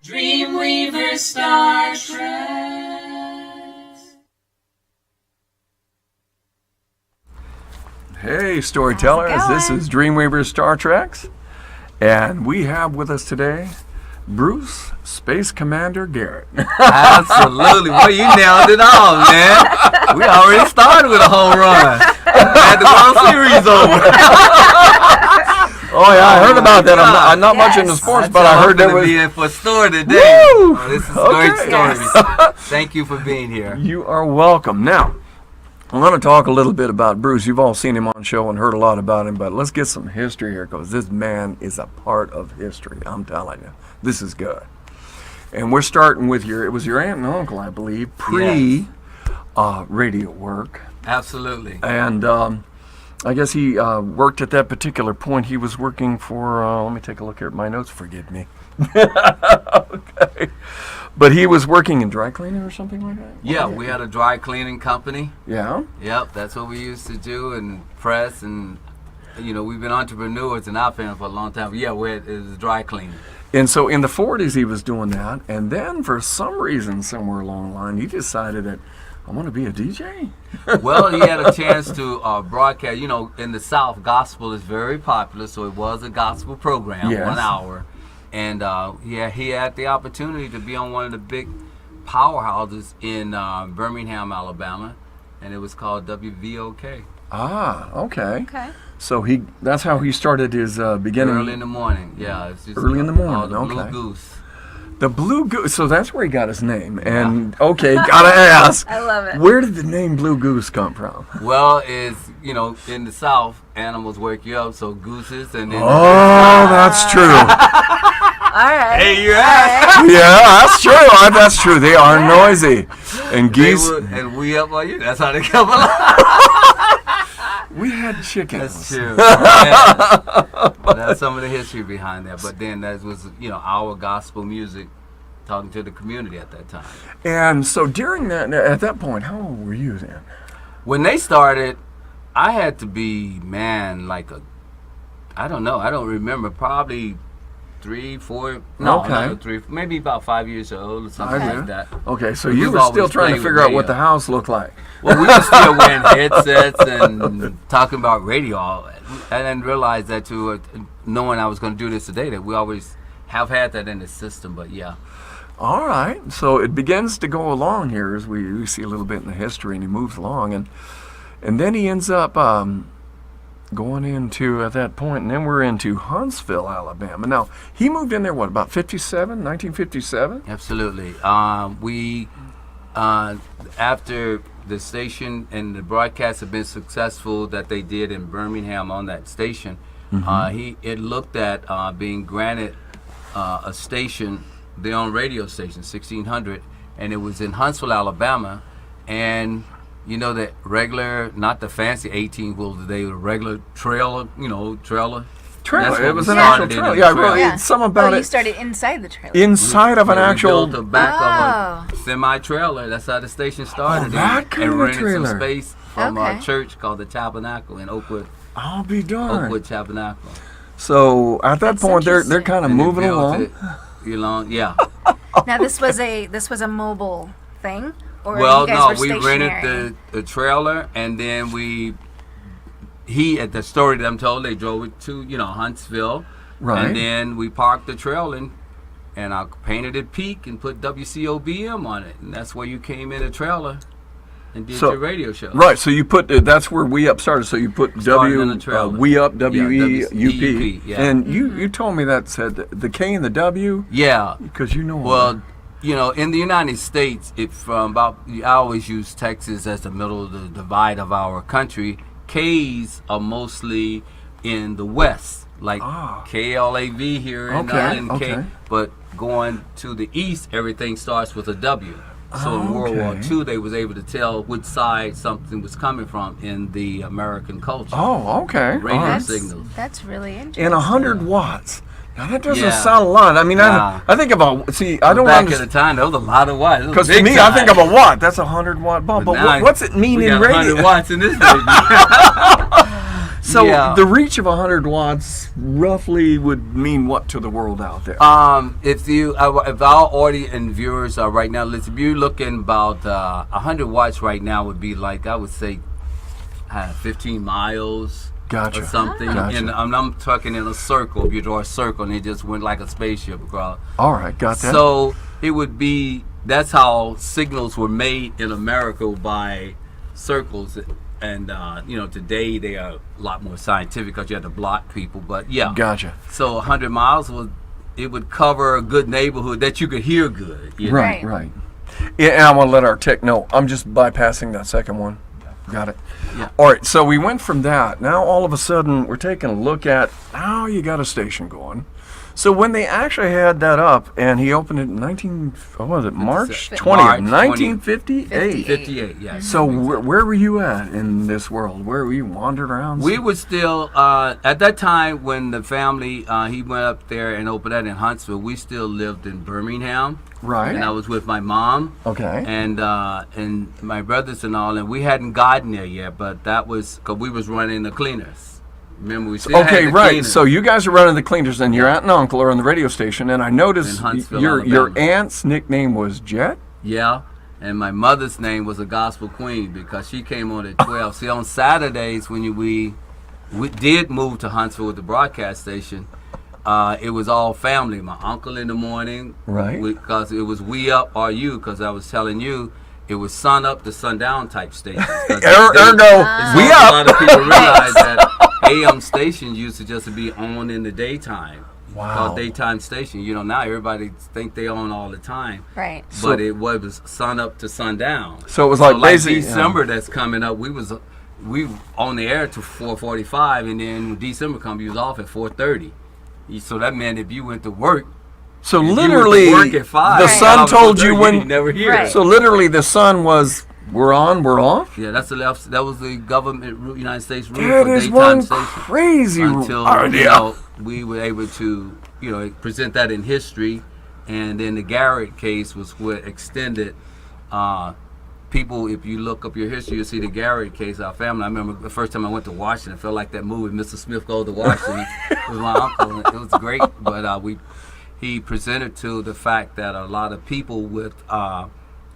DreamWeavers StarTrax. Hey, storytellers, this is DreamWeavers StarTrax, and we have with us today Bruce, Space Commander Garrett. Absolutely. Well, you nailed it all, man. We already started with a home run. Had the World Series over. Oh, yeah, I heard about that. I'm not much into sports, but I heard there was... be in for a story today. Woo! Oh, this is Okay. great stories. Thank you for being here. You are welcome. Now, I'm going to talk a little bit about Bruce. You've all seen him on show and heard a lot about him, but let's get some history here, because this man is a part of history. I'm telling you, this is good. And we're starting with it was your aunt and uncle, I believe, pre-radio work. Absolutely. And I guess he worked at that particular point. He was working for, let me take a look here at my notes, forgive me. Okay. But he was working in dry cleaning or something like that? Yeah, we had a dry cleaning company. Yeah? Yep, that's what we used to do, and press, and we've been entrepreneurs in our family for a long time. But yeah, it was dry cleaning. And so in the 40s he was doing that, and then for some reason somewhere along the line he decided that I want to be a DJ. Well, he had a chance to broadcast. In the South, gospel is very popular, so it was a gospel program, Yes. 1 hour. And he had the opportunity to be on one of the big powerhouses in Birmingham, Alabama, and it was called WVOK. Ah, okay. Okay. So that's how he started his beginning. Early in the morning, yeah. It's just Early in the morning, called the okay. Blue Goose. The Blue Goose, so that's where he got his name. And, okay, gotta ask. I love it. Where did the name Blue Goose come from? Well, in the South, animals wake you up, so gooses and then... Oh, that's true. All right. Hey, you're right. Yeah, that's true. That's true. They are noisy. And geese. And we up on you. That's how they come along. We had chickens. That's true. Yeah. That's some of the history behind that. But then that was, our gospel music talking to the community at that time. And so at that point, how old were you then? When they started, I had to be, I don't know. I don't remember. Probably 3, 4, Okay. 3, maybe about 5 years old or something like that. Okay, so We've you were still always trying to played figure with out what the radio. house looked like. Well, we were still wearing headsets and talking about radio. I didn't realize that knowing I was going to do this today, that we always have had that in the system, but yeah. All right, so it begins to go along here as we see a little bit in the history, and he moves along, and then he ends up going into, at that point, and then we're into Huntsville, Alabama. Now, he moved in there, about 1957? Absolutely. After the station and the broadcast had been successful that they did in Birmingham on that station, it looked at being granted a station, their own radio station, 1600, and it was in Huntsville, Alabama, and that regular, not the fancy 18-wheeler today, the regular trailer, trailer. Trailer. It was we an actual started in trailer. the Yeah, trailer. really. Some about you it. started inside the trailer. Inside of an We actual. built the back of a semi-trailer. That's how the station started. that kind and of a rented trailer. some space from our Okay. church called the Tabernacle in Oakwood. I'll be darned. Oakwood Tabernacle. So at that That's point, they're interesting. kind of And they moving built along. it, yeah. Now this was a mobile thing, or Well, you guys no, were we stationary? rented the trailer, and then at the story that I'm told, they drove it to Huntsville, Right. and then we parked the trailer and I painted it peak and put WCOBM on it, and that's where you came in the trailer and did your radio show. Right, so you put, that's where We Up started, so you put Started in the trailer. We Up, Yeah, W-E-U-P, yeah. and you told me that said the K and the W, Yeah. because you know. Well, in the United States, I always use Texas as the middle of the divide of our country. K's are mostly in the West, like KLAV here in K. Okay. But going to the East, everything starts with a W. So in World War II, they was able to tell which side something was coming from in the American culture. Oh, okay. Radio All right. signals. That's really interesting. And 100 watts. Now that doesn't Yeah. sound a lot. I mean, Nah. I think about, I don't Back at understand. the time, there was a lot of watts. Because to me, I think of a watt. That's a 100-watt bulb. But now what's it mean we in got radio? 100 watts in this baby. So Yeah. the reach of 100 watts roughly would mean what to the world out there? If our audience and viewers are right now, listen, if you're looking about 100 watts right now would be like, I would say 15 miles Gotcha. or something. Gotcha. And I'm talking in a circle. If you draw a circle and it just went like a spaceship across. All right, got that. So it would be, that's how signals were made in America, by circles. And, today they are a lot more scientific because you had to block people. But yeah. Gotcha. So 100 miles would cover a good neighborhood that you could hear good. You know? Right. Yeah, and I want to let our tech know. I'm just bypassing that second one. Got it. Yeah. All right, so we went from that. Now all of a sudden we're taking a look at, now you got a station going. So when they actually had that up, and he opened it in March 20th, March 1958? 58, yeah. So where were you at in this world? Where were you wandering around? We were still, at that time when the family, he went up there and opened that in Huntsville, we still lived in Birmingham. Right. And I was with my mom. Okay. And my brothers and all, and we hadn't gotten there yet, but that was because we was running the cleaners. Remember, we still had the right. cleaners. So you guys are running the cleaners, and your aunt and uncle are on the radio station, and I noticed In Huntsville, your Alabama. aunt's nickname was Jet? Yeah, and my mother's name was a gospel queen because she came on at 12. See, on Saturdays when we did move to Huntsville with the broadcast station, it was all family. My uncle in the morning, Right. Because it was We Up or You, because I was telling you, it was sun up to sundown type stations. Ergo, we A up. lot of people realize that AM stations used to just be on in the daytime. Wow. Called daytime station. Now everybody think they on all the time. Right. But it was sun up to sundown. So it was like basically December that's coming up. We on the air to 4:45, and then when December come, you was off at 4:30. So that meant if you went to work, So if you literally, went to work at 5, the sun told you you when. never hear Right. it. So literally, the sun was, we're on, we're off. Yeah, that was the government United States rule That for is daytime one station. crazy Until idea. we were able to present that in history, and then the Garrett case was what extended. People, if you look up your history, you'll see the Garrett case. Our family. I remember the first time I went to Washington, it felt like that movie, Mr. Smith Goes to Washington. With my uncle. It was great, but he presented to the fact that a lot of people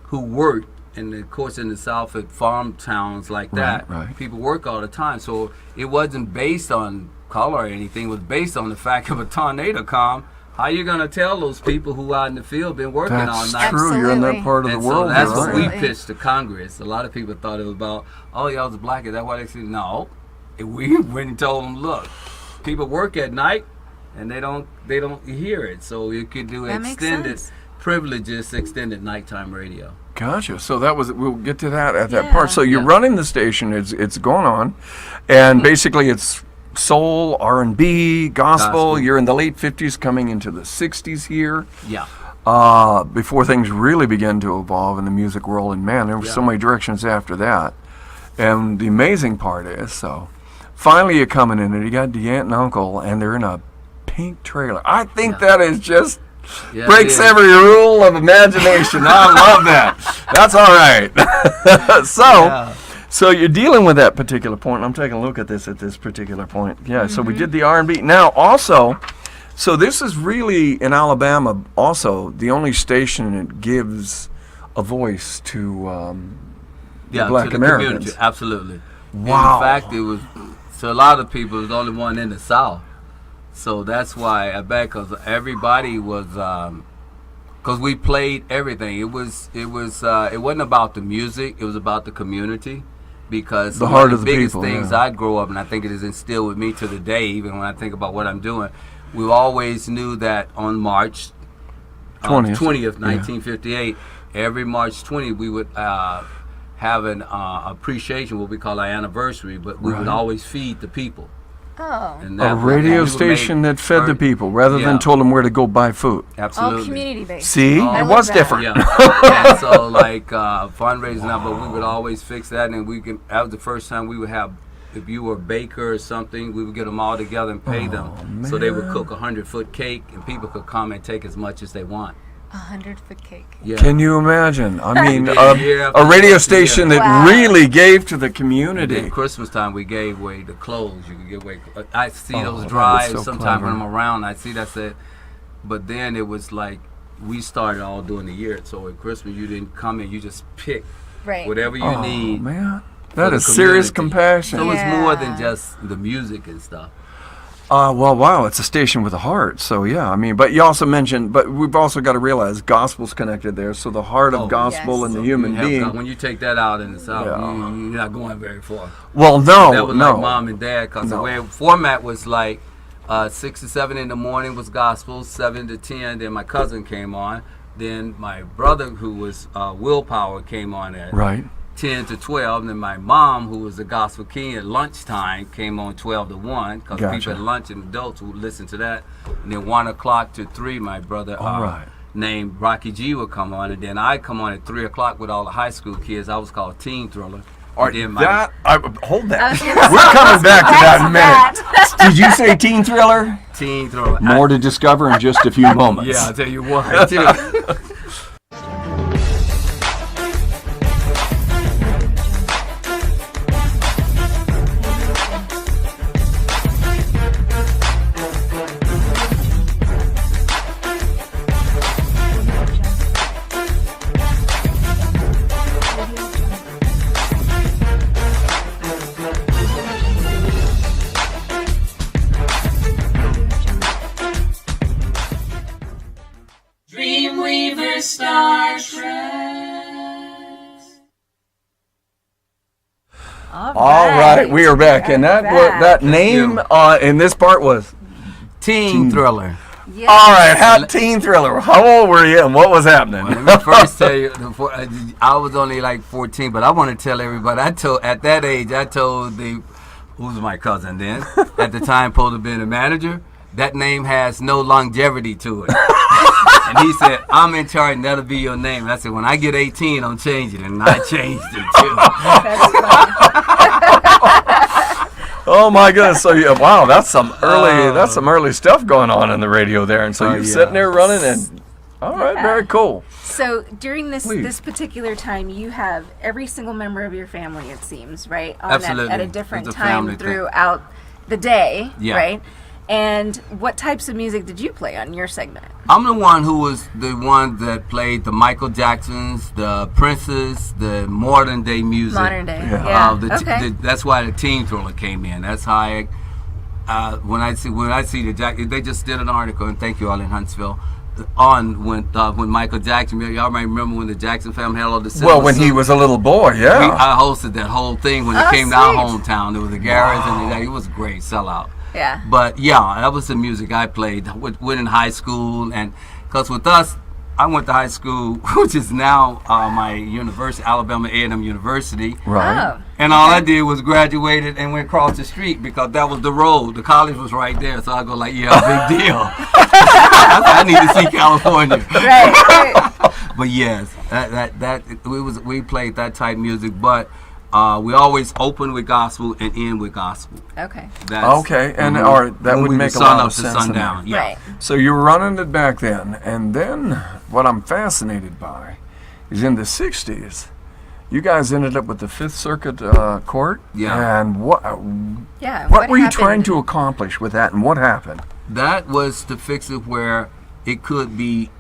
who worked, and of course in the South at farm towns like that, Right. people work all the time. So it wasn't based on color or anything. It was based on the fact of a tornado come. How you gonna tell those people who out in the field been working all That's night? true. You're in that Absolutely. part of the And world. so that's you're what right. we Absolutely. pitched to Congress. A lot of people thought it was about, oh, y'all was black. Is that why they said no? And we went and told them, look, people work at night and they don't hear it. So you could do That makes extended sense. privileges, extended nighttime radio. Gotcha. So that was. We'll get to that at that Yeah. part. So you're Yeah. running the station. It's going on, and basically it's soul, R&B, gospel. You're in the late 50s, coming into the 60s here. Yeah. Before things really began to evolve in the music world, and man, there were so Yeah. many directions after that. And the amazing part is, so finally you're coming in, and you got the aunt and uncle, and they're in a pink trailer. I think that is just Yeah, breaks it is. every rule of imagination. I love that. That's all right. Yeah. So you're dealing with that particular point. I'm taking a look at this particular point. Yeah. So we did the R&B. Now also, so this is really in Alabama. Also, the only station that gives a voice to Black to the Americans. community. Absolutely. Wow. In fact, it was to a lot of people. It was the only one in the South. So that's why I bet, because everybody was, because we played everything. It wasn't about the music. It was about the community. Because The one heart of of the the biggest people, things yeah. I grew up, and I think it is instilled with me to the day, even when I think about what I'm doing, we always knew that on March 20th, 1958, every March 20th, we would have an appreciation, what we call our anniversary, but we would Right. always feed the people. Oh. And a that radio we would station make that fed the very- people rather Yeah. than told them where to go buy food. Absolutely. All community based. See, I it love was that. different. Yeah. And so like fundraising now, but we would always fix that, and that was the first time we would have, if you were a baker or something, we would get them all together and pay them, so they would man. cook 100-foot cake, and people could come and take as much as they want. 100-foot cake. Yeah. Can you imagine? I mean, Yeah. a radio station that Wow. really gave to the And community. then Christmas time, we gave away the clothes. You could give away. I see Oh, those that drives was so sometimes when clever. I'm around. I see that's it. But then it was like we started all during the year. So at Christmas, you didn't come in. You just pick Right. whatever you Oh, need. man. for That the is serious community. compassion. So it's more than Yeah. just the music and stuff. Well, wow, it's a station with a heart. So, yeah, I mean, but you also mentioned, but we've also got to realize gospel's connected there. So the heart of Oh, gospel yes. and the So human you have being. when you take that out in the South, Yeah. you're not going very far. Well, no, That was no. like mom and dad, because No. the way format was like 6 to 7 in the morning was gospel, 7 to 10. Then my cousin came on. Then my brother, who was Willpower, came on at Right. 10 to 12. And then my mom, who was the gospel king at lunchtime, came on 12 to 1, because Gotcha. people at lunch and adults would listen to that. And then 1 o'clock to 3, my brother All right. named Rocky G would come on. And then I come on at 3 o'clock with all the high school kids. I was called Teen Thriller. All And then right, hold I that. was gonna We're coming back to that in a That's minute. Did you say teen thriller? Teen Thriller. More to discover in just a few moments. Yeah, I'll tell you what, too. DreamWeavers StarTrax. All right, we are back, and that that name in this part was. Teen Thriller. Yes. All right, how teen thriller? How old were you, and what was happening? Let me first tell you, I was only like 14, but I want to tell everybody. At that age, I told who's my cousin then, at the time, supposed to be the manager. That name has no longevity to it. And he said, I'm in charge, and that'll be your name. And I said, when I get 18, I'm changing it. And I changed it, too. Oh my goodness! So yeah, wow, that's some early stuff going on in the radio there, and so Oh, you're yeah. sitting there running, and all right, Yeah. very cool. So during this Please. particular time, you have every single member of your family, it seems, right? On Absolutely. At a different It's a time family thing. throughout the day, Yeah. right? And what types of music did you play on your segment? I'm the one who was the one that played the Michael Jacksons, the Princes, the modern day music. Modern day, Yeah. yeah. That's why the Teen Thriller came in. That's how when I see the Jack, they just did an article, and thank you all in Huntsville, on when Michael Jackson. Y'all might remember when the Jackson family had all the Well, when he was a little boy, yeah. I hosted that whole thing when it Oh, came to our sweet. hometown. There was the Garretts, and it was a great sellout. Yeah. But yeah, that was the music I played went in high school, and because with us, I went to high school, which is now my university, Alabama A&M University. Right. Oh. And all I did was graduated and went across the street because that was the road. The college was right there, so I go like, yeah, big deal. I need to see California. Right. But yes, we played that type music, but we always open with gospel and end with gospel. Okay. Okay, and all right, that When would we make a sun lot up of to sense in sundown. there. Yeah. Right. So you were running it back then, and then what I'm fascinated by is in the '60s, you guys ended up with the Fifth Circuit Court. Yeah. And what Yeah. were you happened? trying to accomplish with that, and what happened? That was to fix it where it could be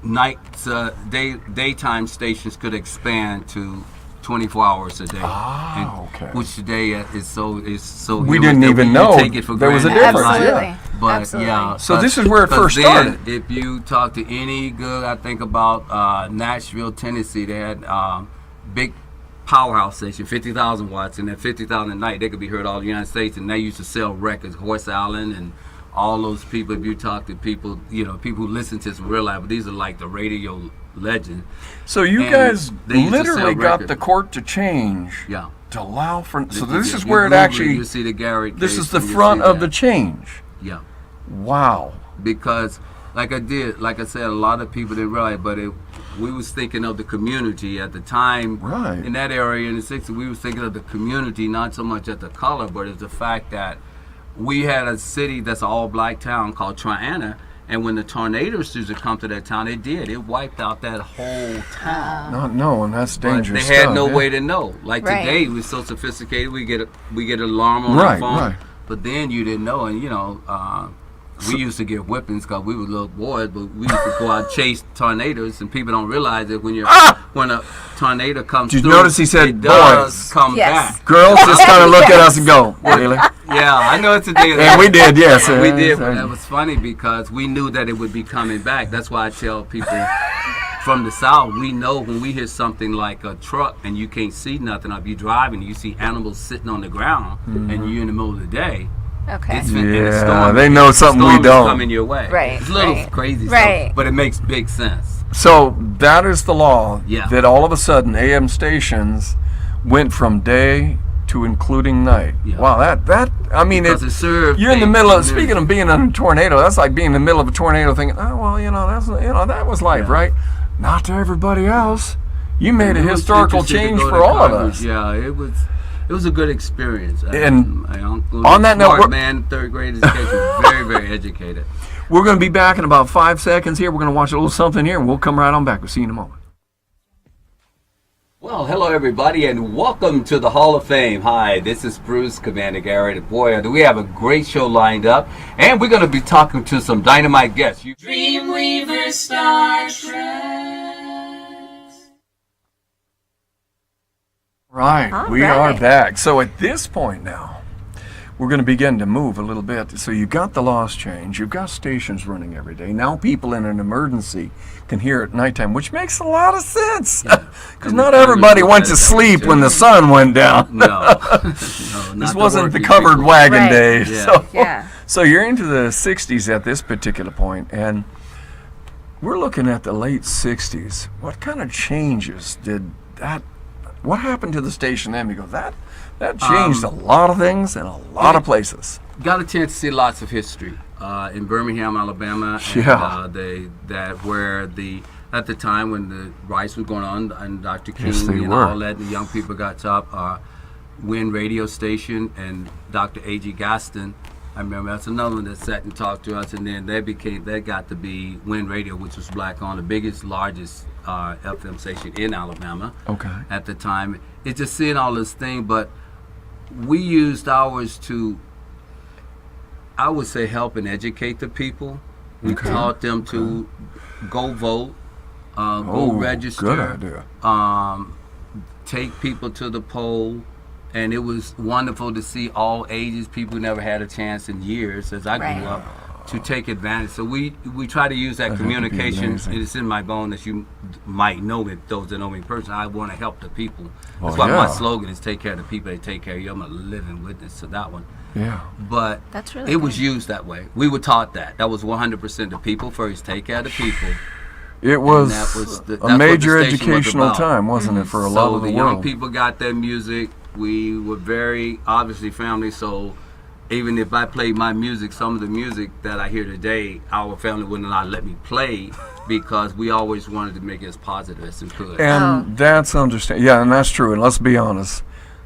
daytime stations could expand to 24 hours a day. Okay. Which today is so We huge didn't that even we know take it for there was a granted. difference, Absolutely. yeah. But Absolutely. yeah. So this is where it 'cause first then, started. If you talk to any good, I think about Nashville, Tennessee, they had big powerhouse station, 50,000 watts, and at 50,000 a night, they could be heard all the United States, and they used to sell records, Horse Allen and all those people. If you talk to people, people who listen to this in real life, but these are like the radio legends. So you And guys they used to literally sell got records. the court to change Yeah. to allow for. So You- this you is where it Google actually. You see the Garrett. This case is the and you front see of the that. change. Yeah. Wow. Because like I said, a lot of people didn't realize, but we was thinking of the community at the time. Right. In that area in the 60s, we was thinking of the community, not so much at the color, but it's the fact that we had a city that's an all-black town called Triana, And when the tornadoes used to come to that town, it did. It wiped out that whole town. Not knowing, that's dangerous. They had stuff, no yeah. way to know. Like Right. today, we're so sophisticated. We get an alarm on Right, our phone. right. But then you didn't know, and we used to get whippings because we were little boys. But we used to go out and chase tornadoes, and people don't realize that when a tornado comes Did you through, notice he said it does boys? come Yes. back. Girls just kind of look at us and go, really? Yeah, I know it's a day. And we did, yes. We did, but that was funny because we knew that it would be coming back. That's why I tell people from the South, we know when we hear something like a truck and you can't see nothing, or if you're driving, you see animals sitting on the ground, and you're in the middle of the day. Okay. It's and a Yeah, storm, they know something we storm don't. is coming your way. Right, It's a little right. crazy Right. stuff, but it makes big sense. So that is the law. Yeah. That all of a sudden AM stations went from day to including night. Yeah. Wow, that I mean, Because it served you're in the a middle of community. speaking of being in a tornado. That's like being in the middle of a tornado, thinking, oh well, that was life, Yeah. right? Not to everybody else. You made a It was historical interesting to change go for to all of college. us. Yeah, it was a good experience. And my uncle, on that note, smart we're- man, third grade education, very, very educated. We're going to be back in about 5 seconds here. We're going to watch a little something here, and we'll come right on back. We'll see you in a moment. Well, hello everybody, and welcome to the Hall of Fame. Hi, this is Bruce, Commander Garrett. Boy, do we have a great show lined up, and we're going to be talking to some dynamite guests. DreamWeavers StarTrax. Right, All we are right. back. So at this point now, we're going to begin to move a little bit. So you've got the laws change. You've got stations running every day. Now people in an emergency can hear at nighttime, which makes a lot of sense. Because And not the everybody timing went to was sleep too. when the sun went down. No, no, This not wasn't the working covered people. wagon Right. days. Yeah. So, Yeah. so you're into the 60s at this particular point, and we're looking at the late 60s. What kind of changes did that, what happened to the station then? Because that changed a lot of things in a lot of places. Got a chance to see lots of history in Birmingham, Alabama, and Yeah. at the time when the riots were going on, and Dr. King Yes, they and were. all that, the young people got up. Wynn radio station and Dr. A.G. Gaston. I remember that's another one that sat and talked to us, and then that got to be Wynn Radio, which was black on, the biggest, largest FM station in Alabama. Okay. At the time, it's just seeing all this thing, but we used ours to, I would say, help and educate the people. We taught them to go vote, go register, Good idea. take people to the poll, and it was wonderful to see all ages, people who never had a chance in years as I Right. grew up, to take advantage. So we try to use that That had to be communication. amazing. It's in my bone, as you might know it, those that know me personally. I want to help the people. That's Oh, why my yeah. slogan is take care of the people, they take care of you. I'm a living witness to that one. Yeah. But That's really it was good. used that way. We were taught that. That was 100% the people first, take care of the people. It was, that was that's a what the major station was educational about. time, wasn't it, for a lot So of the young world? people got their music. We were very obviously family, so even if I played my music, some of the music that I hear today, our family wouldn't allow let me play because we always wanted to make it as positive as we could. And that's understand. Yeah, and that's true. And let's be honest,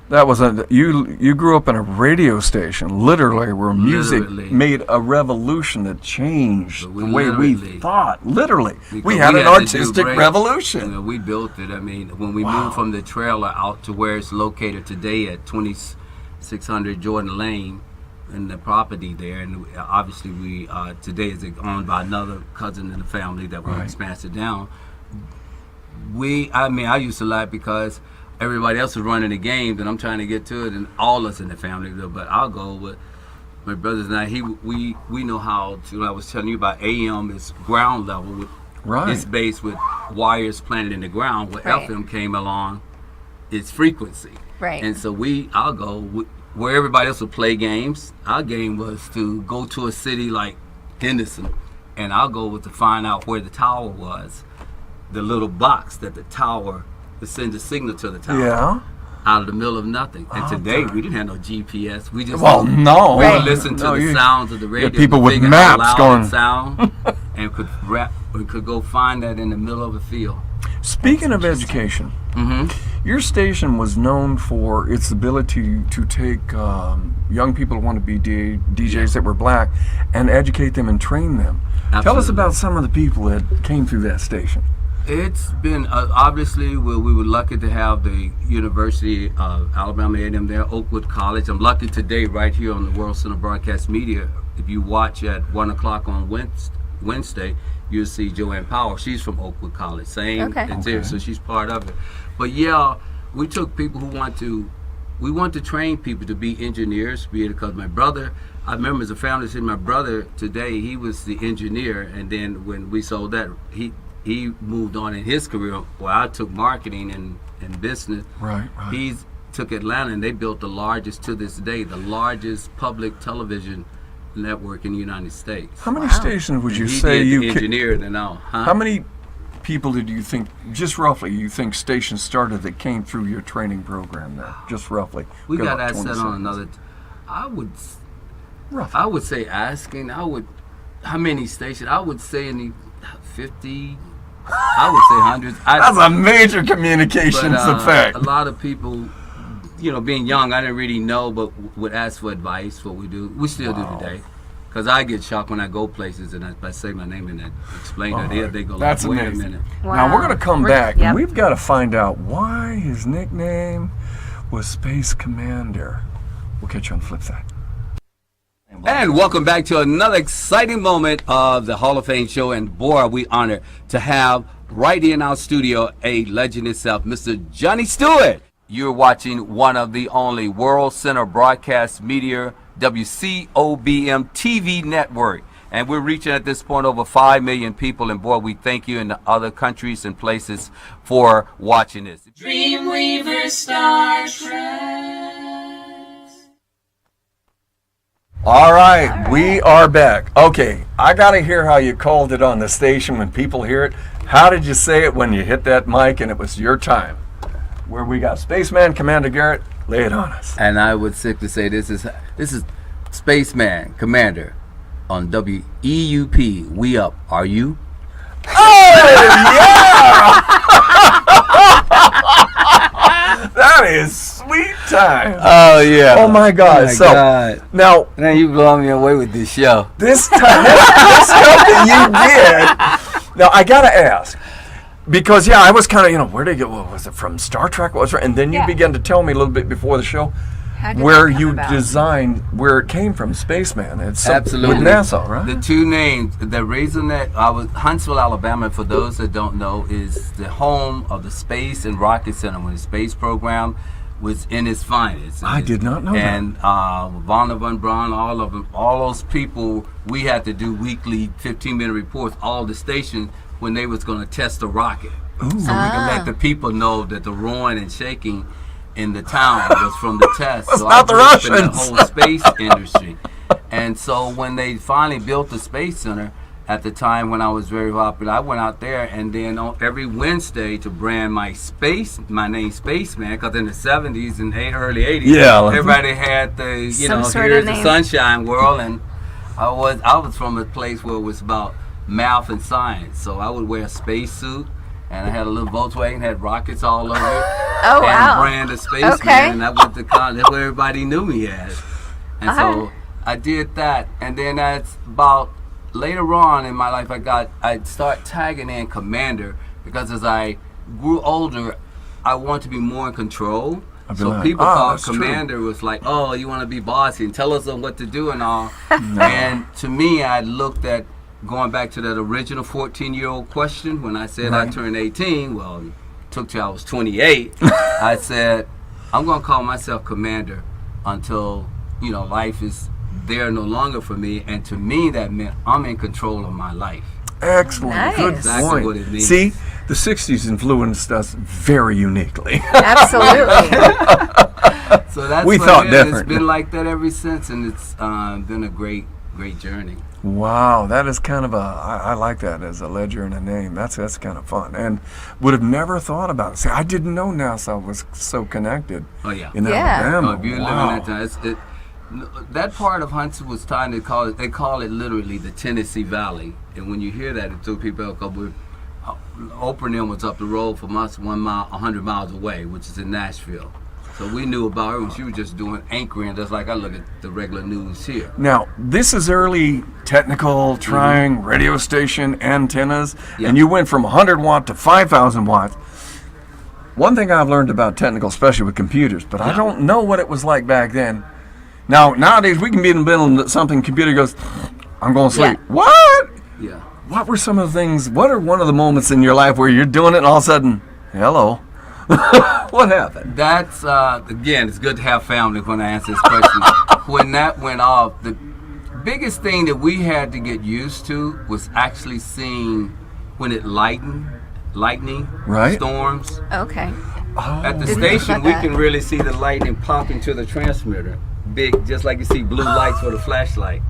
that was you grew up in a radio station, literally, where music Literally. made a revolution that changed But we the way we literally- thought. Literally, Because we had an to do artistic great. revolution. You know, we built it. I mean, when we Wow. moved from the trailer out to where it's located today at 2600 Jordan Lane, and the property there, and obviously we today is owned by another cousin in the family that we Right. expanded down. I used to laugh because everybody else was running the games, and I'm trying to get to it, and all us in the family. But I'll go with my brothers and I. We know how to. I was telling you about AM is ground level. With, Right. It's based with wires planted in the ground. When Right. FM came along, it's frequency. Right. And so I'll go where everybody else would play games. Our game was to go to a city like Henderson, and I'll go to find out where the tower was, the little box that the tower would send a signal to the tower. Yeah. Out of the middle of nothing. And Oh, today God. we didn't have no GPS. We just Well, no. we Right. would listen to No, the you- sounds of the radio. people We with figured maps how loud going- it sound, and could rap. We could go find that in the middle of a field. Speaking of education, your station was known for its ability to take young people who want to be DJs that were black and educate them and train them. Absolutely. Tell us about some of the people that came through that station. It's been, obviously, we were lucky to have the University of Alabama A&M there, Oakwood College. I'm lucky today right here on the World Center Broadcast Media. If you watch at 1 o'clock on Wednesday, you'll see Joanne Powell. She's from Oakwood College. There, so she's part of it. But yeah, we took people who want to train people to be engineers, because my brother, I remember as a family, said my brother today, he was the engineer, and then when we sold that, he moved on in his career. Well, I took marketing and business. Right. He took Atlanta, and they built the largest, to this day, the largest public television network in the United States. How many stations would you say did you the engineered and all? Huh? How many people did you think, just roughly, you think stations started that came through your training program there? Just roughly. We got about that 20 set on seconds. another. Roughly. I would say asking. How many stations? I would say in the 50. I would say hundreds. That's a major communications effect. A lot of people, being young, I didn't really know, but would ask for advice. What we do, we still do today. Because I get shocked when I go places and I say my name and I explain it. They go, That's wait amazing. a minute. Wow. Now we're going to come back, Yep. and we've got to find out why his nickname was Space Commander. We'll catch you on the flip side. And welcome back to another exciting moment of the Hall of Fame show. And boy, are we honored to have right in our studio a legend itself, Mr. Johnny Stewart. You're watching one of the only World Center Broadcast Media WCOBM TV network. And we're reaching at this point over 5 million people. And boy, we thank you in the other countries and places for watching this. DreamWeavers StarTrax. All right, we are back. Okay, I got to hear how you called it on the station when people hear it. How did you say it when you hit that mic and it was your time? Where we got Spaceman Commander Garrett, lay it on us. And I would simply say this is Spaceman Commander on WEUP. We up. Are you? Oh, yeah! That is sweet time. Oh yeah. Oh my God. Now, Man, you blowing me away with this show. this time, this stuff that you did. Now I gotta ask, because I was kind of, where did it go? What was it from Star Trek? What was it? And then you began to tell me a little bit before the show where you designed, where it came from, Spaceman. It's Absolutely. with NASA, right? The two names. The reason that I was Huntsville, Alabama, for those that don't know, is the home of the Space and Rocket Center when the space program was in its finest. I did not know that. And Vonner von Braun, all of them, all those people, we had to do weekly 15-minute reports, all the stations, when they was going to test the rocket. Ooh. So we could let the people know that the roaring and shaking in the town was from the test. That's so not the I grew up in the Russians. whole space industry. And so when they finally built the Space Center, at the time when I was very popular, I went out there and then on every Wednesday to brand my name Spaceman, because in the 70s and early 80s, everybody had the, here's the sunshine world, and I was from a place where it was about math and science, so I would wear a spacesuit, and I had a little Volkswagen, had rockets all over it, Oh, and wow. brand a Spaceman, Okay. and I went to college. That's where everybody knew me as. And so I did that, and then that's about later on in my life, I'd start tagging in Commander, because as I grew older, I wanted to be more in control. So people thought Commander was like, oh, you want to be bossy and tell us what to do and all. And to me, I looked at going back to that original 14-year-old question when I said I turned 18. Well, it took till I was 28. I said, I'm going to call myself Commander until, life is there no longer for me. And to me, that meant I'm in control of my life. Excellent. Nice. Good Exactly point. what it means. See, the 60s influenced us very uniquely. Absolutely. So that's We what thought it is. different. It's been like that ever since, and it's been a great journey. Wow, that is kind of I like that as a ledger and a name. That's kind of fun, and would have never thought about it. See, I didn't know NASA was so connected. Oh yeah. In Yeah. Alabama. Oh, if you live in that time, that part of Huntsville was time they call it literally the Tennessee Valley. And when you hear that, it took people a couple. Oprah and them was up the road from us 100 miles away, which is in Nashville. So we knew about her, and she was just doing anchoring, just like I look at the regular news here. Now, this is early technical trying radio station antennas, Yeah. and you went from 100 watt to 5,000 watts. One thing I've learned about technical, especially with computers, but I don't know what it was like back then. Now, nowadays, we can be in the middle of something, computer goes, I'm going to sleep. Yeah. What? Yeah. What were some of the things, what are one of the moments in your life where you're doing it and all of a sudden, hello? What happened? That's, again, it's good to have family when I answer this question. When that went off, the biggest thing that we had to get used to was actually seeing when it lightning, Right. storms. Okay. At the Didn't think station, about we that. can really see the lightning pop into the transmitter. Big, just like you see blue lights with a flashlight.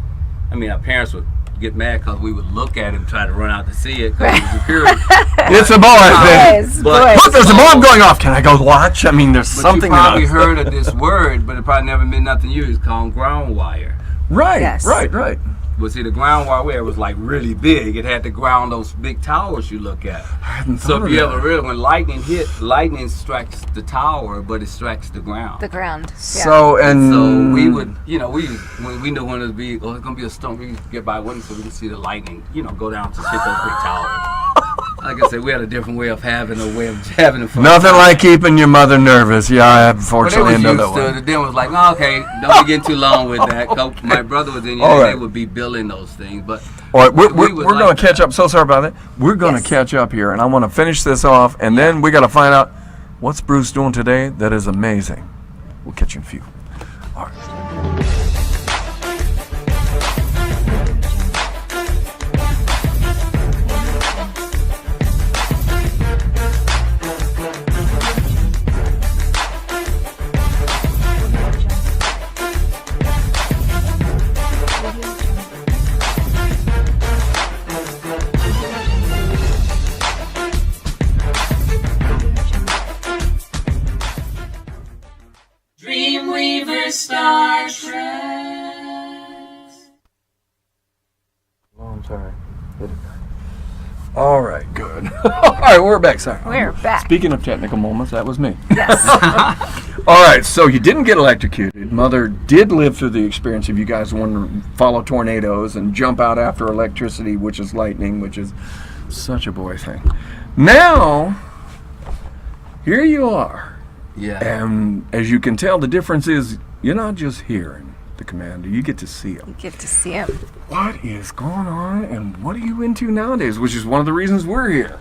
I mean, our parents would get mad because we would look at it and try to run out to see it because it was security. It's a boy thing. Boys, But- Look, boys. there's a bomb going off. Can I go watch? I mean, there's But something you probably that I- heard of this word, but it probably never meant nothing to you. It's called ground wire. Right, Yes. right. But see, the ground wire was like really big. It had to ground those big towers you look at. I hadn't So thought if of you that. ever really, when lightning hit, lightning strikes the tower, but it strikes the ground. The ground. Yeah. So, and So we would, when we knew when it would be, it's gonna be a storm. We could get by window so we could see the lightning, go down to hit those big towers. Like I said, we had a different way of having a fun. nothing like keeping your mother nervous. Yeah, I But they unfortunately was know used that to one. it. Then was like, oh, okay, don't be getting too long with that. 'Cause my brother was in here, All and right. they would be billing those things. But All right, we're we was going like to catch that. up. So sorry about that. We're going to Yes. catch up here, and I want to finish this off, and then we got to find out what's Bruce doing today that is amazing. We'll catch you in a few. All right. DreamWeavers StarTrax. Oh, I'm sorry. Hit it back. All right, good. All right, we're back. Sorry. We're back. Speaking of technical moments, that was me. Yes. All right, so you didn't get electrocuted. Mother did live through the experience of you guys wanting to follow tornadoes and jump out after electricity, which is lightning, which is such a boy thing. Now, here you are. yeah, And as you can tell, the difference is you're not just hearing the commander, you get to see him. Get to see him. What is going on and what are you into nowadays, which is one of the reasons we're here.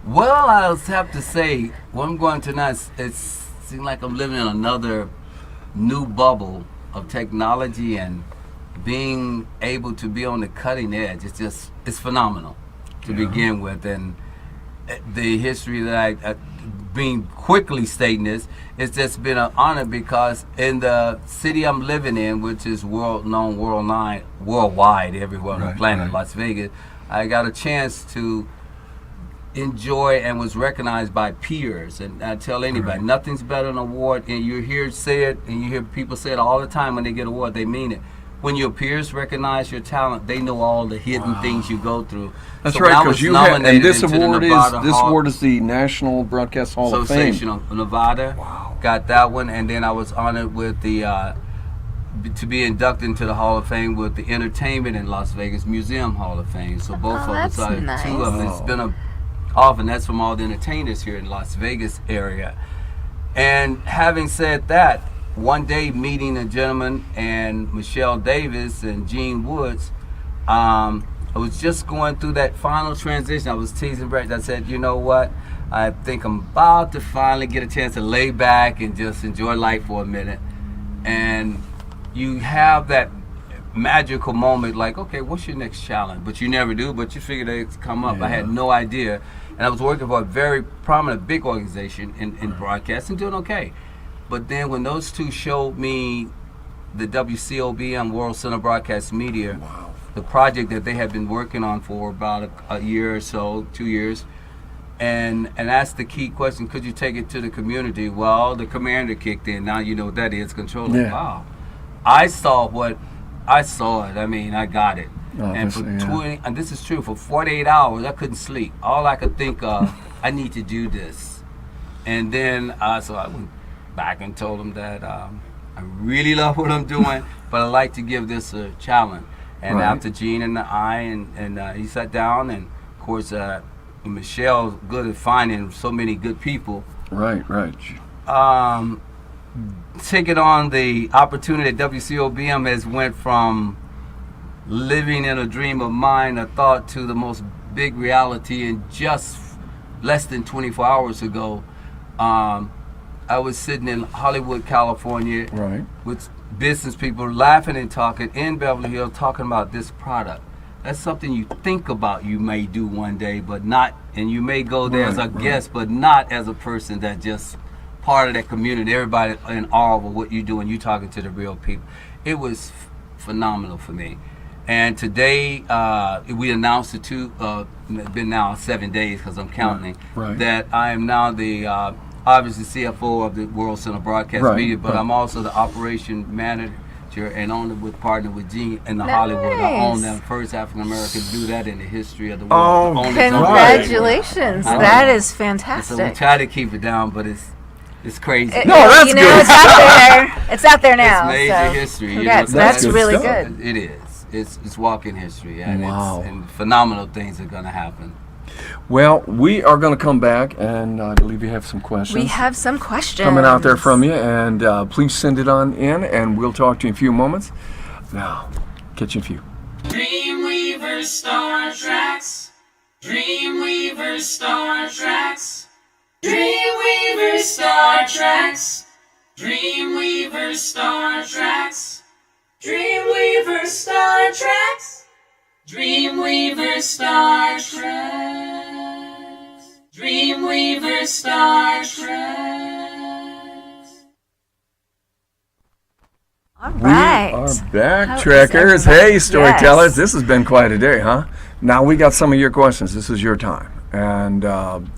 well, I'll have to say, what I'm going to tonight, it seems like I'm living in another new bubble of technology and being able to be on the cutting edge. It's phenomenal to begin with. And the history that I being quickly stating this, it's just been an honor because in the city I'm living in, which is worldwide, everywhere on the Right, planet, right. Las Vegas, I got a chance to enjoy and was recognized by peers. And I tell anybody, Right. nothing's better than an award. And you hear say it, and you hear people say it all the time when they get an award, they mean it. When your peers recognize your talent, they know all the hidden things you go through. That's So when right, I because was you have, and nominated this into the award is Nevada Hall- the National Broadcast Hall of Fame. Association of Nevada. Wow. Got that one, and then I was honored with the to be inducted into the Hall of Fame with the Entertainment in Las Vegas Museum Hall of Fame. So both Oh, of us that's are nice. two of them. It's Wow. been often that's from all the entertainers here in Las Vegas area. And having said that, one day meeting a gentleman and Michelle Davis and Gene Woods, I was just going through that final transition. I was teasing Brett. I said, you know what? I think I'm about to finally get a chance to lay back and just enjoy life for a minute. And you have that magical moment like, okay, what's your next challenge? But you never do, but you figure they come up. I had no idea. And I was working for a very prominent big organization in broadcasting, doing okay. But then when those two showed me the WCOBM, World Center Broadcast Media, the project that they had been working on for about a year or so, 2 years, and asked the key question, could you take it to the community? Well, the commander kicked in. Now you know what that is, controlling. Yeah. Wow. I saw it. I mean, I got it. And for Obviously, yeah. 20, and this is true, for 48 hours, I couldn't sleep. All I could think of, I need to do this. And then, so I went back and told him that I really love what I'm doing, but I'd like to give this a challenge. And Right. after Gene and he sat down, and of course, Michelle's good at finding so many good people. Right. Taking on the opportunity at WCOBM has went from living in a dream of mine, a thought, to the most big reality. And just less than 24 hours ago, I was sitting in Hollywood, California, Right. with business people laughing and talking in Beverly Hills, talking about this product. That's something you think about you may do one day, but not, and you may go there as a Right. guest, but not as a person that just part of that community. Everybody in awe of what you do, and you talking to the real people. It was phenomenal for me. And today, we announced it too, it's been now 7 days because I'm counting, Right. that I am now the, obviously CFO of the World Center Broadcast Right, Media, but right. I'm also the operation manager and only with partner with Gene in the Hollywood. I own Nice. the first African American to do that in the history of the world. Oh, I own his own Congratulations. Right. That is So we fantastic. try to keep it down, but it's crazy. No, that's you know, good. it's out there. It's out there now. It's major so history. Congrats. You know, That's good really stuff. good. It is. It's walking history, and Wow. and phenomenal things are going to happen. Well, we are going to come back, and I believe you have some questions. We have some questions coming out there from you, and please send it on in, and we'll talk to you in a few moments. Now, catch you in a few. DreamWeavers StarTrax. DreamWeavers StarTrax. DreamWeavers StarTrax. DreamWeavers StarTrax. DreamWeavers StarTrax. DreamWeavers StarTrax. DreamWeavers StarTrax. All right. We are back, How is Trekkers. everybody? Hey, storytellers. Yes. This has been quite a day, huh? Now we got some of your questions. This is your time. And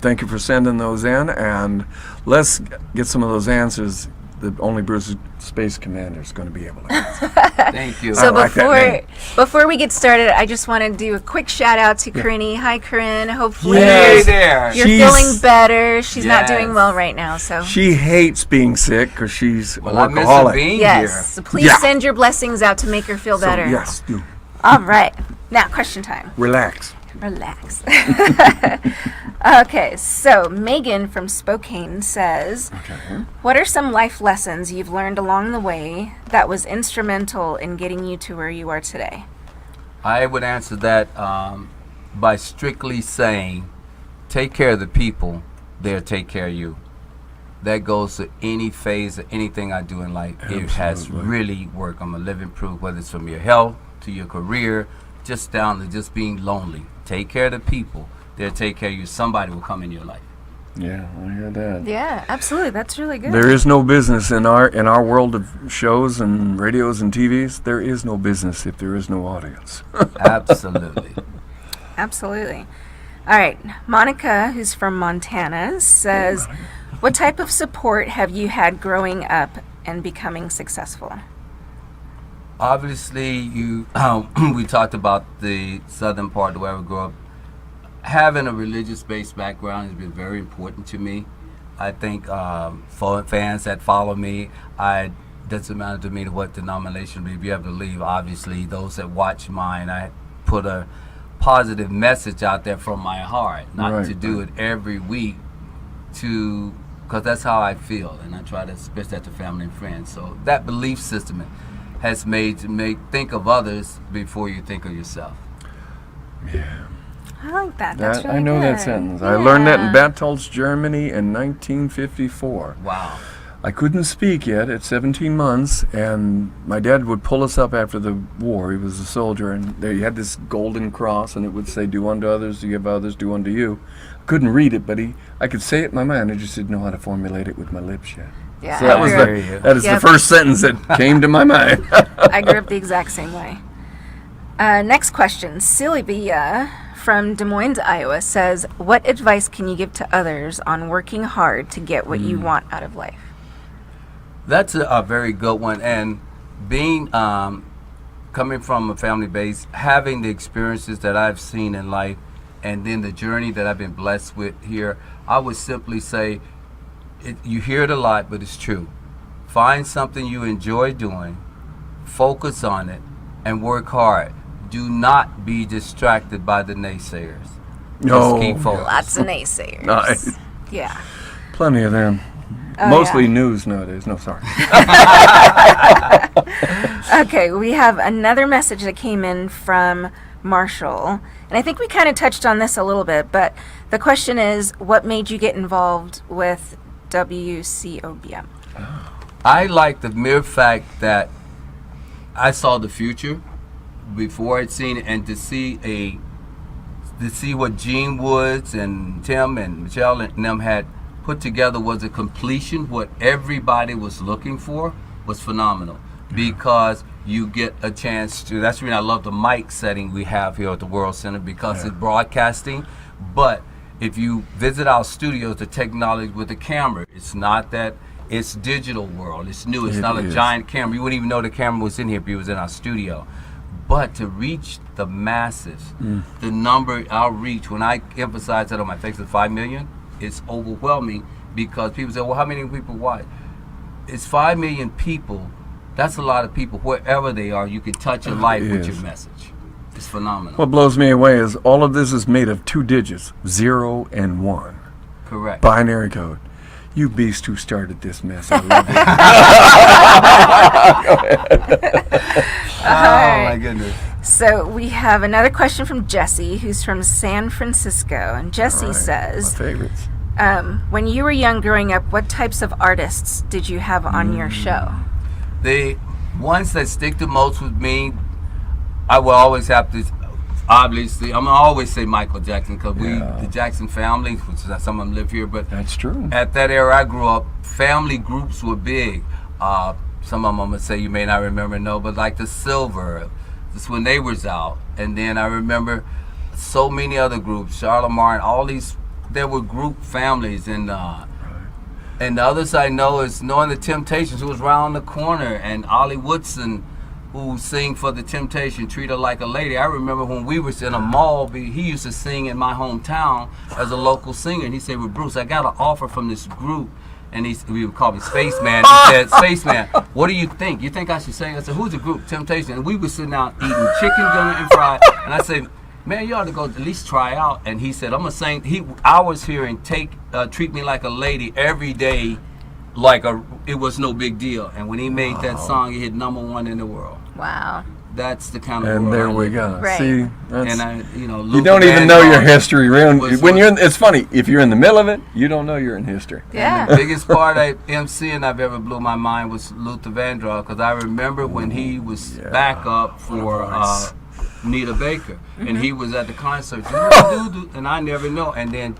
thank you for sending those in. And let's get some of those answers that only Bruce Space Commander is going to be able to answer. Thank you. So I like that before we get started, I just want to do a quick shout out to Corinne. Hi, Corinne. Hopefully Hey Yes. there. you're She's- feeling better. She's not doing Yes. well right now, so She hates being sick because she's Well, a I miss her workaholic. being yes. here. So please Yeah. send your blessings out to make her feel So, better. yes, do. All right. Now, question time. Relax. Relax. Okay, so Megan from Spokane says, what are some life lessons you've learned along the way that was instrumental in getting you to where you are today? I would answer that by strictly saying, take care of the people, they'll take care of you. That goes to any phase of anything I do in life. It has Absolutely. really worked. I'm a living proof, whether it's from your health to your career, just down to just being lonely. Take care of the people, they'll take care of you. Somebody will come in your life. Yeah, I hear that. Yeah, absolutely. That's really good. There is no business in our world of shows and radios and TVs. There is no business if there is no audience. Absolutely. Absolutely. All right. Monica, who's from Montana, says, what type of support have you had growing up and becoming successful? Obviously, we talked about the southern part where I grew up. Having a religious-based background has been very important to me. I think for fans that follow me, doesn't matter to me what denomination you ever believe. Obviously, those that watch mine, I put a positive message out there from my heart, not Right, to do it every week, because that's how I feel, and I try to express that to family and friends. So that belief system has made to think of others before you think of yourself. Yeah. I like that. That's That, really I know good. that sentence. I learned that in Yeah. Bertholds, Germany in 1954. Wow. I couldn't speak yet at 17 months, and my dad would pull us up after the war. He was a soldier, and he had this golden cross, and it would say, do unto others, to give others, do unto you. I couldn't read it, but I could say it in my mind. I just didn't know how to formulate it with my lips yet. Yeah, So that was I hear you. that is Yep. the first sentence that came to my mind. I grew up the exact same way. Next question. Sylvia from Des Moines, Iowa says, what advice can you give to others on working hard to get what you want out of life? That's a very good one. And being coming from a family base, having the experiences that I've seen in life, and then the journey that I've been blessed with here, I would simply say, you hear it a lot, but it's true. Find something you enjoy doing, focus on it, and work hard. Do not be distracted by the naysayers. No. Just keep focused. Lots of naysayers. Nice. Yeah. Plenty of them. Oh, Mostly yeah. news nowadays. No, sorry. Okay, we have another message that came in from Marshall. And I think we kind of touched on this a little bit, but the question is, what made you get involved with WCOBM? I like the mere fact that I saw the future before I'd seen it, and to see what Gene Woods and Tim and Michelle and them had put together was a completion. What everybody was looking for was phenomenal, because you get a chance to. That's the reason I love the mic setting we have here at the World Center, because it's broadcasting. But if you visit our studios, the technology with the camera, it's not that. It's digital world. It's new. It's not a giant camera. You wouldn't even know the camera was in here if you was in our studio. But to reach the masses, the number, our reach, when I emphasize that on my face, 5 million, it's overwhelming, because people say, well, how many people watch? It's 5 million people. That's a lot of people. Wherever they are, you can touch a life with your message. It's phenomenal. What blows me away is all of this is made of 2 digits, 0 and 1. Correct. Binary code. You beast who started this mess. I love it. Oh, my goodness. So we have another question from Jesse, who's from San Francisco. And Jesse says, My favorites. when you were young growing up, what types of artists did you have on your show? The ones that stick the most with me, I will always have to, obviously, I'm going to always say Michael Jackson, because the Jackson family, which is some of them live here, but That's true. at that era I grew up, family groups were big. Some of them I'm going to say you may not remember, but like the Silver, that's when they was out. And then I remember so many other groups, Charlotte Martin, all these, there were group families. And the others I know is knowing the Temptations, who was around the corner, and Ollie Woodson, who sing for the Temptation, Treat Her Like a Lady. I remember when we was in a mall, he used to sing in my hometown as a local singer. And he said, well, Bruce, I got an offer from this group. And he would call me Spaceman. He said, Spaceman, what do you think? You think I should sing? I said, who's the group? Temptation. And we were sitting out eating chicken dinner and fried. And I said, man, you ought to go at least try out. And he said, I'm going to sing. I was hearing Treat Me Like a Lady every day, like it was no big deal. And when he made that song, he hit #1 in the world. Wow. That's the kind of And world there I we live go. in. Right. See, that's, And I, you Luther don't even know your Vandross history. was- When you're it's funny, if you're in the middle of it, you don't know you're in history. Yeah. The biggest part of MCing I've ever blew my mind was Luther Vandross, because I remember when he was back up for Nita Baker, and he was at the concert, and I never know. And then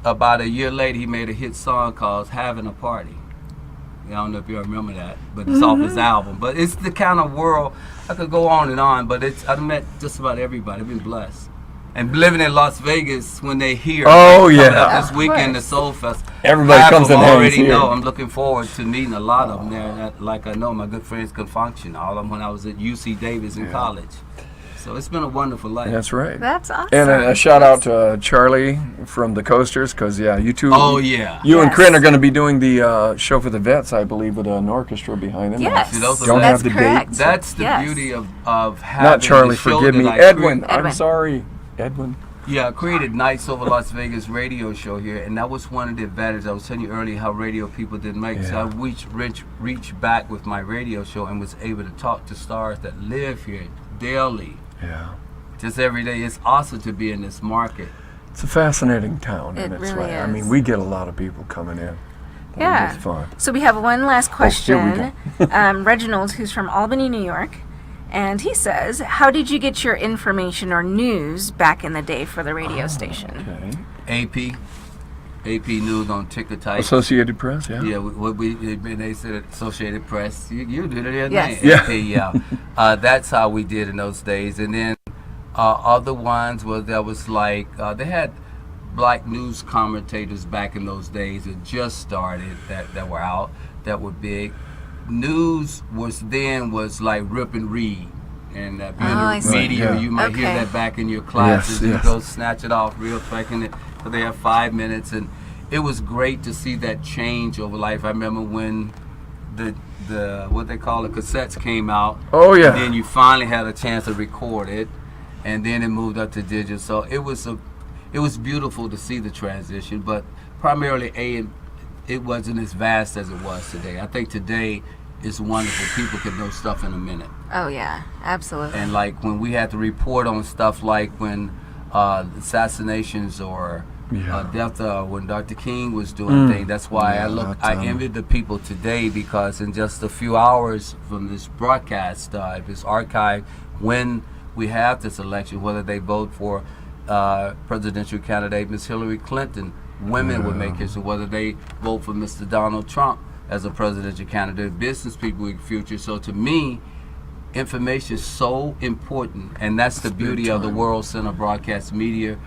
about a year later, he made a hit song called "Having a Party." I don't know if you remember that, but it's off his album. But it's the kind of world, I could go on, but I've met just about everybody. I've been blessed. And living in Las Vegas, when they hear coming up this weekend, the Soul Fest, Everybody half comes of them and hangs already here. know. I'm looking forward to meeting a lot of them there. Like I know my good friends can function. All of them when I was at UC Davis in college. So it's been a wonderful life. That's right. That's awesome. And a shout out to Charlie from the Coasters, because you two, you and Corinne are going to be doing the show for the vets, I believe, with an orchestra behind him. Yes, See, those are Don't that's have the correct. date. That's the Yes. beauty of having Not Charlie, the show forgive that me. I Edwin. created. I'm sorry. Edwin. Yeah, I created Nights Over Las Vegas radio show here, and that was one of the advantages. I was telling you earlier how radio people didn't make. So I reached back with my radio show and was able to talk to stars that live here daily. Yeah. Just every day. It's awesome to be in this market. It's a fascinating town in It its really way. I is. mean, we get a lot of people coming in. Yeah. It's fun. So we have one last here we question. Reginald, who's from Albany, New York, and he says, how did you get your information or news back in the day for the radio station? Okay. AP News on Ticker Type. Associated Press, yeah. Yeah, they said Associated Press. You did it, didn't Yes. they? Yeah. That's how we did in those days. And then other ones was like they had black news commentators back in those days that just started that were out, that were big. News was like Rip and Read, and Oh, I see. media, Yeah. you might hear Okay. that back in your classes. Yes, yes. You go snatch it off real quick, and so they have 5 minutes, and it was great to see that change over life. I remember when the what they call the cassettes came out. Oh, yeah. And then you finally had a chance to record it, and then it moved up to digital. So it was beautiful to see the transition, but primarily it wasn't as vast as it was today. I think today it's wonderful. People can know stuff in a minute. Oh yeah, absolutely. And like when we had to report on stuff like when assassinations or death, when Dr. King was doing things. That's why I envied the people today, because in just a few hours from this broadcast, if it's archived, when we have this election, whether they vote for presidential candidate Ms. Hillary Clinton, women would make history, whether they vote for Mr. Donald Trump as a presidential candidate, business people with future. So to me, information is so important, and that's the beauty of the World Center Broadcast Media.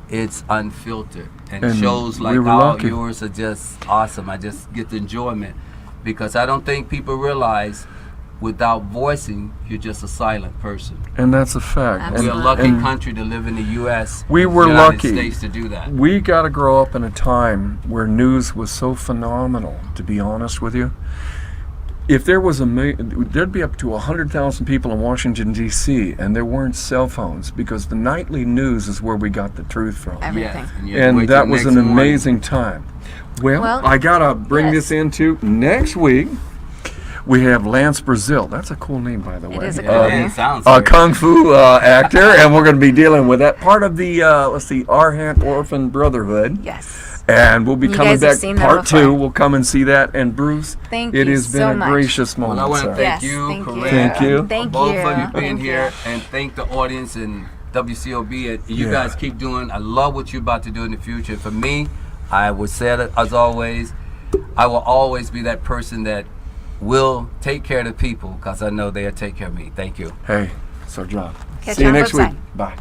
It's unfiltered, and shows like yours are just awesome. I just get the enjoyment, because I don't think people realize without voicing, you're just a silent person. And that's a fact. Absolutely. We're a lucky country to live in the U.S. We were United lucky. States to do that. We got to grow up in a time where news was so phenomenal, to be honest with you. If there was there'd be up to 100,000 people in Washington, D.C., and there weren't cell phones, because the nightly news is where we got the truth from. Everything. Yes, and you have to wait And till that was next an morning. amazing time. Well, I got to bring yes. this into next week. We have Lance Brazil. That's a cool name, by the way. It is a Yeah, cool it name. sounds A great. kung fu actor, and we're going to be dealing with that part of the Arhant Orphan Brotherhood. Yes. And we'll be You coming guys have back seen that part before. 2. We'll come and see that. And Bruce, Thank it you has been so a much. gracious moment. Well, I want to sir. thank Yes, you, thank you. Corinne, Thank you. Thank both you. of you being Thank here, you. and thank the audience and WCOB. You Yeah. guys keep doing. I love what you're about to do in the future. For me, I would say it as always. I will always be that person that will take care of the people, because I know they'll take care of me. Thank you. Hey, Sir John. Catch See you you on next the week. website. Bye.